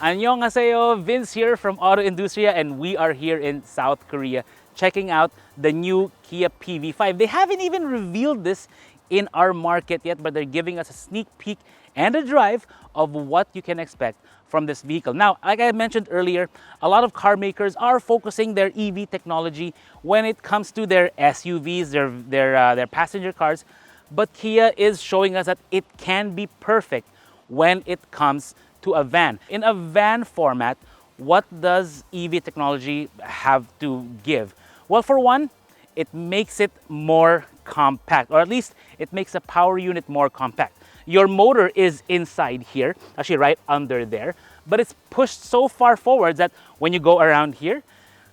Annyeonghaseyo, Vince here from AutoIndustriya, and we are here in South Korea checking out the new Kia PV5. They haven't even revealed this in our market yet, but they're giving us a sneak peek and a drive of what you can expect from this vehicle. Now, like I mentioned earlier, a lot of car makers are focusing their EV technology when it comes to their SUVs, their passenger cars, but Kia is showing us that it can be perfect when it comes to a van. In a van format, what does EV technology have to give? Well, for one, it makes it more compact, or at least it makes a power unit more compact. Your motor is inside here, actually right under there, but it's pushed so far forward that when you go around here,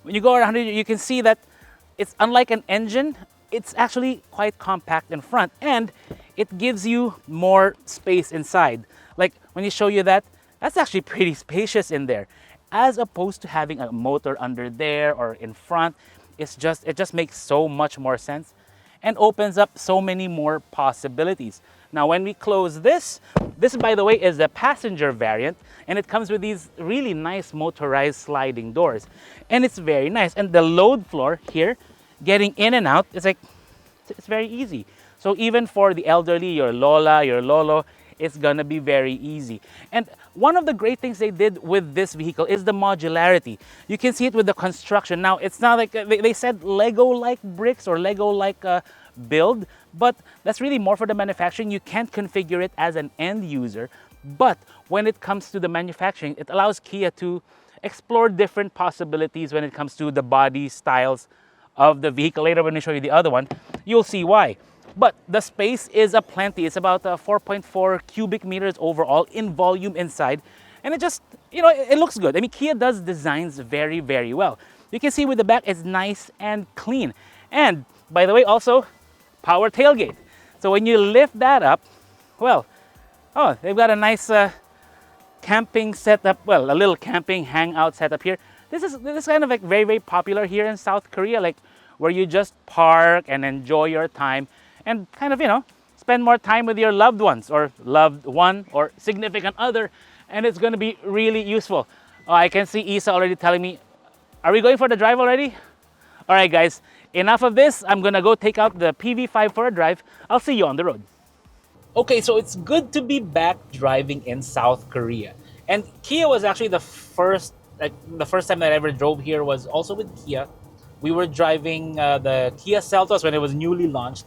you can see that it's unlike an engine, it's actually quite compact in front, and it gives you more space inside. Like when you show you that, that's actually pretty spacious in there. As opposed to having a motor under there or in front, it just makes so much more sense and opens up so many more possibilities. Now, when we close this by the way is the passenger variant, and it comes with these really nice motorized sliding doors. And it's very nice. And the load floor here, getting in and out, it's very easy. So even for the elderly, your lola, your lolo, it's gonna be very easy. And one of the great things they did with this vehicle is the modularity. You can see it with the construction. Now, it's not like they said Lego-like bricks or Lego-like build, but that's really more for the manufacturing. You can't configure it as an end user, but when it comes to the manufacturing, it allows Kia to explore different possibilities when it comes to the body styles of the vehicle. Later, when I show you the other one, you'll see why. But the space is aplenty. It's about 4.4 cubic meters overall in volume inside. And it just, it looks good. I mean, Kia does designs very, very well. You can see with the back, it's nice and clean. And by the way, also power tailgate. So when you lift that up, well, they've got a nice camping setup. Well, a little camping hangout setup here. This is kind of like very, very popular here in South Korea, like where you just park and enjoy your time and kind of, spend more time with your loved ones or loved one or significant other, and it's going to be really useful. I can see Isa already telling me, are we going for the drive already? All right, guys, enough of this. I'm going to go take out the PV5 for a drive. I'll see you on the road. Okay, so it's good to be back driving in South Korea. And Kia was actually the first time that I ever drove here was also with Kia. We were driving the Kia Seltos when it was newly launched.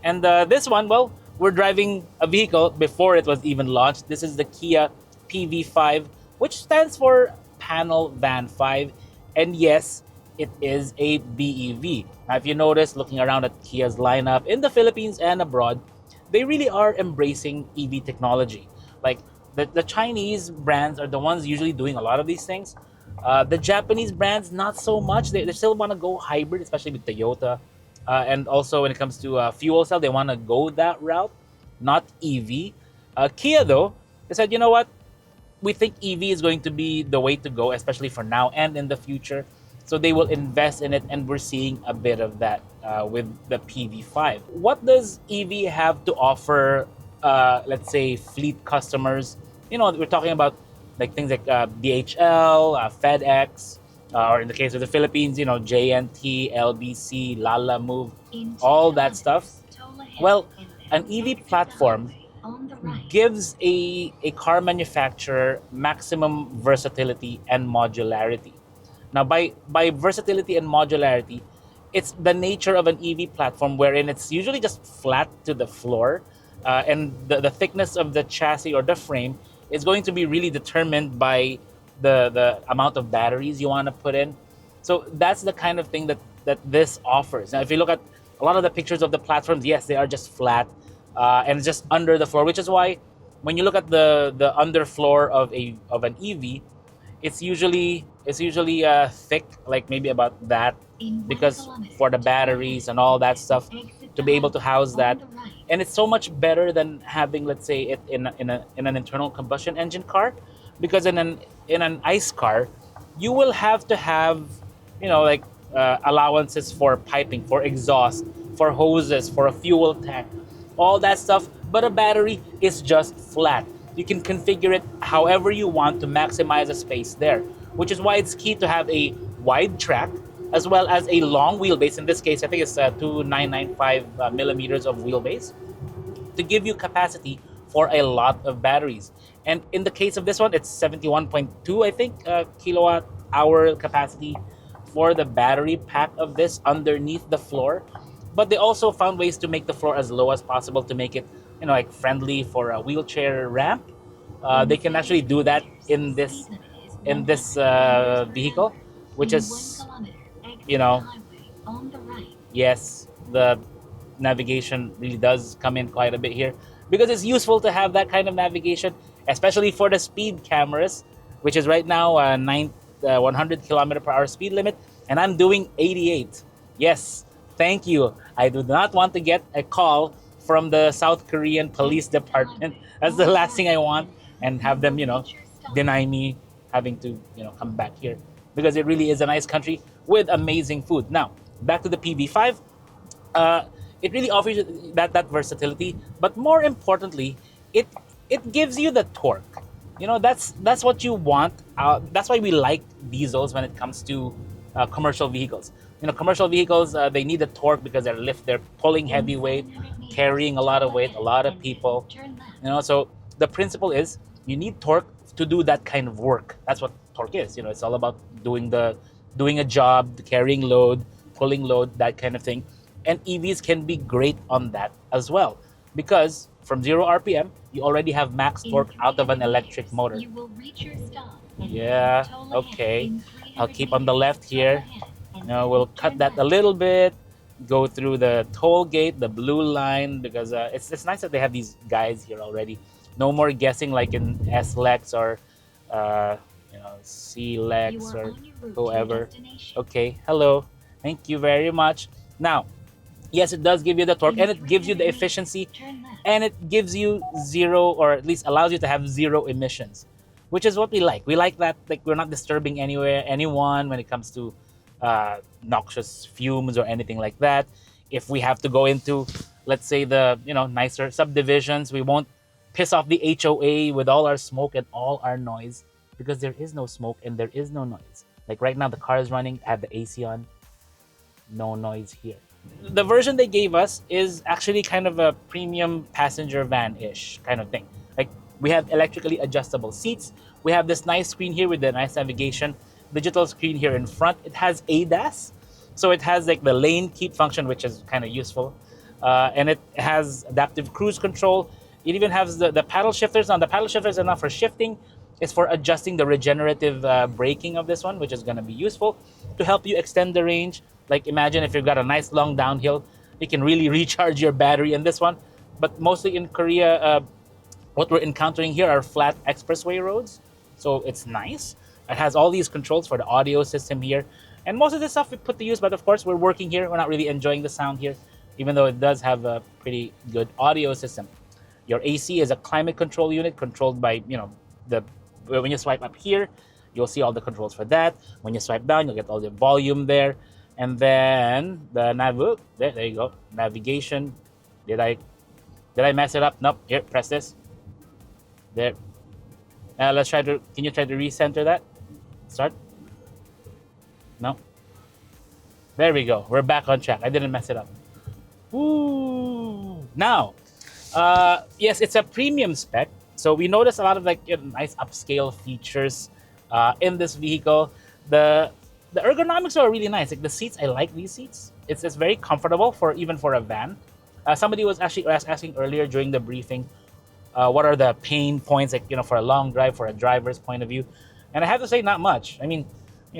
And this one, well, we're driving a vehicle before it was even launched. This is the Kia PV5, which stands for Panel Van 5. And yes, it is a BEV. Now, if you notice, looking around at Kia's lineup in the Philippines and abroad, they really are embracing EV technology. Like the Chinese brands are the ones usually doing a lot of these things. The Japanese brands, not so much. They still want to go hybrid, especially with Toyota. And also when it comes to fuel cell, they want to go that route, not EV. Kia, though, they said, you know what? We think EV is going to be the way to go, especially for now and in the future. So they will invest in it, and we're seeing a bit of that with the PV5. What does EV have to offer, let's say, fleet customers? We're talking about like things like DHL, FedEx, or in the case of the Philippines, JNT, LBC, Lala Move, all that stuff. Well, an EV platform gives a car manufacturer maximum versatility and modularity. Now, by versatility and modularity, it's the nature of an EV platform wherein it's usually just flat to the floor, and the thickness of the chassis or the frame is going to be really determined by the amount of batteries you want to put in. So that's the kind of thing that this offers. Now, if you look at a lot of the pictures of the platforms, yes, they are just flat and just under the floor, which is why when you look at the underfloor of an EV, it's usually thick, like maybe about that, because for the batteries and all that stuff to be able to house that. And it's so much better than having, let's say, it in an internal combustion engine car, because in an ICE car, you will have to have allowances for piping, for exhaust, for hoses, for a fuel tank, all that stuff. But a battery is just flat. you can configure it however you want to maximize the space there, which is why it's key to have a wide track as well as a long wheelbase. In this case, I think it's 2995 millimeters of wheelbase to give you capacity for a lot of batteries. And in the case of this one, it's 71.2, I think, kilowatt hour capacity for the battery pack of this underneath the floor. But they also found ways to make the floor as low as possible to make it, like friendly for a wheelchair ramp. They can actually do that in this vehicle, which is, you know, yes, the navigation really does come in quite a bit here because it's useful to have that kind of navigation, especially for the speed cameras, which is right now 100 kilometer per hour speed limit, and I'm doing 88. Yes, thank you. I do not want to get a call from the South Korean police department. That's the last thing I want, and have them, deny me having to, come back here because it really is a nice country with amazing food. Now, back to the PV5. uh, it really offers that versatility, but more importantly, it it gives you the torque. That's what you want. That's why we like diesels when it comes to commercial vehicles. Commercial vehicles, they need the torque because they're pulling heavy weight, carrying a lot of weight, a lot of people. So the principle is you need torque to do that kind of work. That's what torque is. It's all about doing a job, carrying load, pulling load, that kind of thing. And EVs can be great on that as well because from 0 RPM, you already have max torque out of an electric motor. Yeah, okay. I'll keep on the left here. We'll cut that a little bit, go through the toll gate, the blue line, because it's nice that they have these guys here already. No more guessing like in S-Lex or C-Lex or whoever. Okay, hello. Thank you very much. Now, yes, it does give you the torque and it gives you the efficiency and it gives you zero, or at least allows you to have zero emissions, which is what we like. We like that, like, we're not disturbing anyone when it comes to noxious fumes or anything like that. If we have to go into, let's say, the nicer subdivisions, we won't piss off the HOA with all our smoke and all our noise because there is no smoke and there is no noise. Like right now, the car is running, I have the AC on, no noise here. The version they gave us is actually kind of a premium passenger van-ish kind of thing. Like, we have electrically adjustable seats. We have this nice screen here with the nice navigation, digital screen here in front. It has ADAS, so it has like the lane keep function, which is kind of useful. And it has adaptive cruise control. It even has the paddle shifters. Now, the paddle shifters are not for shifting. It's for adjusting the regenerative braking of this one, which is going to be useful to help you extend the range. Like, imagine if you've got a nice long downhill, you can really recharge your battery in this one. But mostly in Korea, what we're encountering here are flat expressway roads. So it's nice. It has all these controls for the audio system here. And most of this stuff we put to use, but of course we're working here. We're not really enjoying the sound here, even though it does have a pretty good audio system. Your AC is a climate control unit controlled by, when you swipe up here, you'll see all the controls for that. When you swipe down, you'll get all the volume there. And then the there you go. Navigation. Did I mess it up? Nope. Here, press this. There. Now can you try to recenter that? Start. No. There we go. We're back on track. I didn't mess it up. Woo! Now, yes, it's a premium spec. So we noticed a lot of nice upscale features in this vehicle. The ergonomics are really nice. Like the seats, I like these seats. It's very comfortable even for a van. Somebody was actually asking earlier during the briefing, what are the pain points, for a long drive, for a driver's point of view. And I have to say, not much. I mean,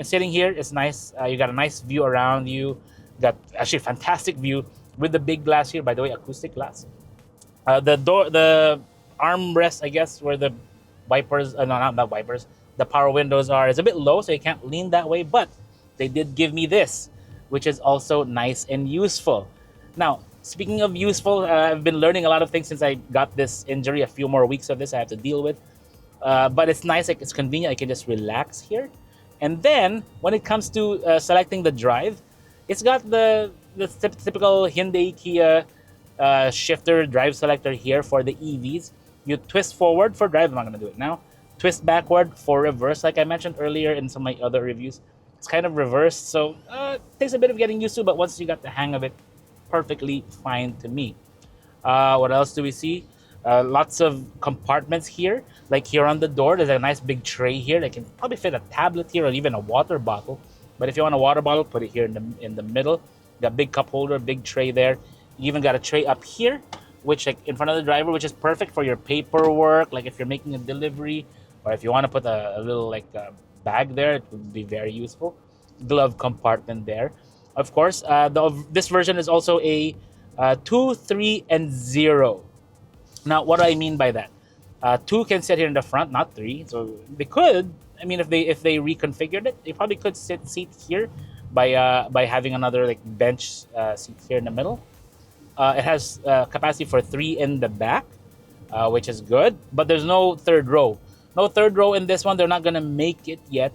sitting here, it's nice. You got a nice view around you. Got actually a fantastic view with the big glass here. By the way, acoustic glass. The armrest, I guess, where the wipers, no, not wipers, the power windows are, is a bit low, so you can't lean that way. But they did give me this, which is also nice and useful. Now, speaking of useful, I've been learning a lot of things since I got this injury. A few more weeks of this I have to deal with. But it's nice, it's convenient. I can just relax here. And then, when it comes to selecting the drive, it's got the typical Hyundai Kia shifter drive selector here for the EVs. You twist forward for drive. I'm not gonna do it now. Twist backward for reverse, like I mentioned earlier in some of my other reviews. It's kind of reversed, so it takes a bit of getting used to, but once you got the hang of it, perfectly fine to me. What else do we see? Lots of compartments here. Like here on the door, there's a nice big tray here that can probably fit a tablet here or even a water bottle. But if you want a water bottle, put it here in the middle. Got big cup holder, big tray there. You even got a tray up here, which like in front of the driver, which is perfect for your paperwork. Like if you're making a delivery, or if you want to put a little like bag there, it would be very useful. Glove compartment there. Of course, this version is also a 2, 3, and 0. Now, what do I mean by that? 2 can sit here in the front, not 3. So they could. I mean, if they reconfigured it, they probably could seat here by having another like bench seat here in the middle. It has capacity for 3 in the back, which is good. But there's no third row. No third row in this one. They're not gonna make it yet.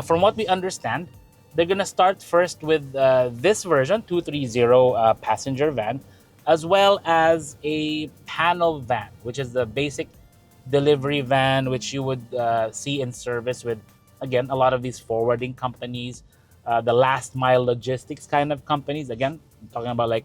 From what we understand, they're gonna start first with this version, 230 passenger van, as well as a panel van, which is the basic delivery van, which you would see in service with, again, a lot of these forwarding companies, the last mile logistics kind of companies. Again, I'm talking about like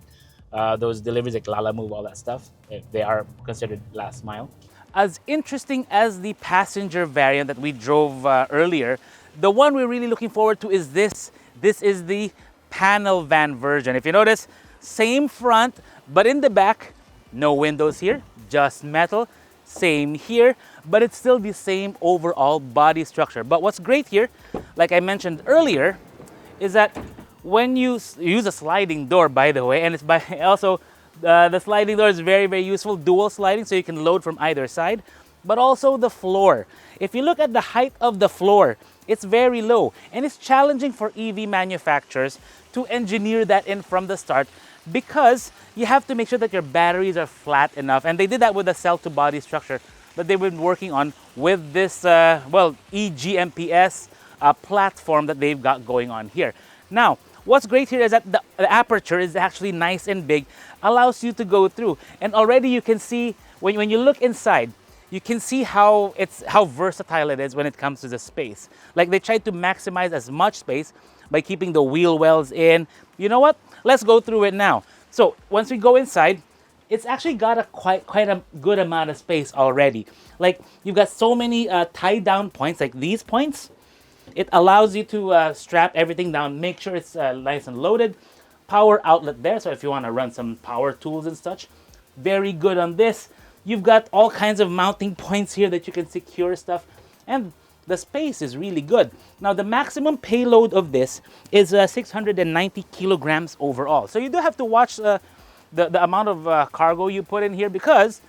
those deliveries like Lala Move, all that stuff. They are considered last mile. As interesting as the passenger variant that we drove earlier, the one we're really looking forward to is this. This is the panel van version. If you notice, same front, but in the back, no windows here, just metal. Same here, but it's still the same overall body structure. But what's great here, like I mentioned earlier, is that when you use a sliding door, by the way, and it's by also the sliding door is very, very useful, dual sliding, so you can load from either side, but also the floor. If you look at the height of the floor, it's very low, and it's challenging for EV manufacturers to engineer that in from the start because you have to make sure that your batteries are flat enough, and they did that with the cell-to-body structure that they've been working on with this, eGMPS platform that they've got going on here. Now, what's great here is that the aperture is actually nice and big, allows you to go through. And already you can see, when you look inside, you can see how versatile it is when it comes to the space. Like they tried to maximize as much space by keeping the wheel wells in. You know what? Let's go through it now. So once we go inside, it's actually got a quite a good amount of space already. Like you've got so many tie down points, like these points. It allows you to strap everything down, make sure it's nice and loaded. Power outlet there, so if you want to run some power tools and such. Very good on this. You've got all kinds of mounting points here that you can secure stuff. And the space is really good. Now, the maximum payload of this is 690 kilograms overall. So you do have to watch the amount of cargo you put in here because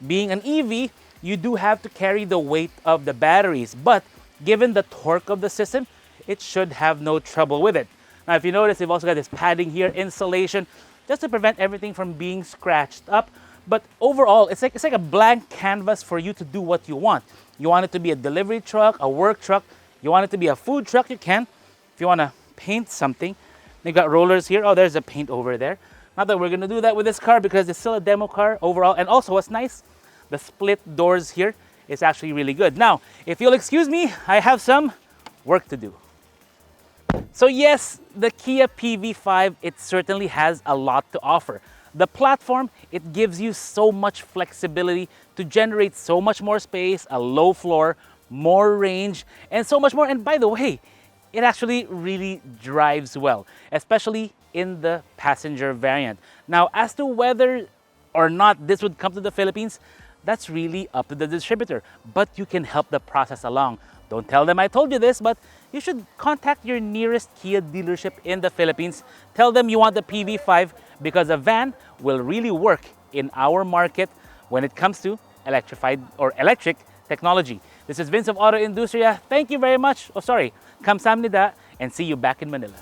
being an EV, you do have to carry the weight of the batteries. But given the torque of the system, it should have no trouble with it. Now, if you notice, they've also got this padding here, insulation, just to prevent everything from being scratched up. But overall, it's like a blank canvas for you to do what you want. You want it to be a delivery truck, a work truck. You want it to be a food truck, you can. If you want to paint something, they've got rollers here. Oh, there's a paint over there. Not that we're going to do that with this car because it's still a demo car overall. And also, what's nice, the split doors here is actually really good. Now, if you'll excuse me, I have some work to do. So yes, the Kia PV5, it certainly has a lot to offer. The platform, it gives you so much flexibility to generate so much more space, a low floor, more range, and so much more. And by the way, it actually really drives well, especially in the passenger variant. Now, as to whether or not this would come to the Philippines, that's really up to the distributor, but you can help the process along. Don't tell them I told you this, but you should contact your nearest Kia dealership in the Philippines. Tell them you want the PV5 because a van will really work in our market when it comes to electrified or electric technology. This is Vince of Auto Industria. Thank you very much. Kamsahamnida, and see you back in Manila.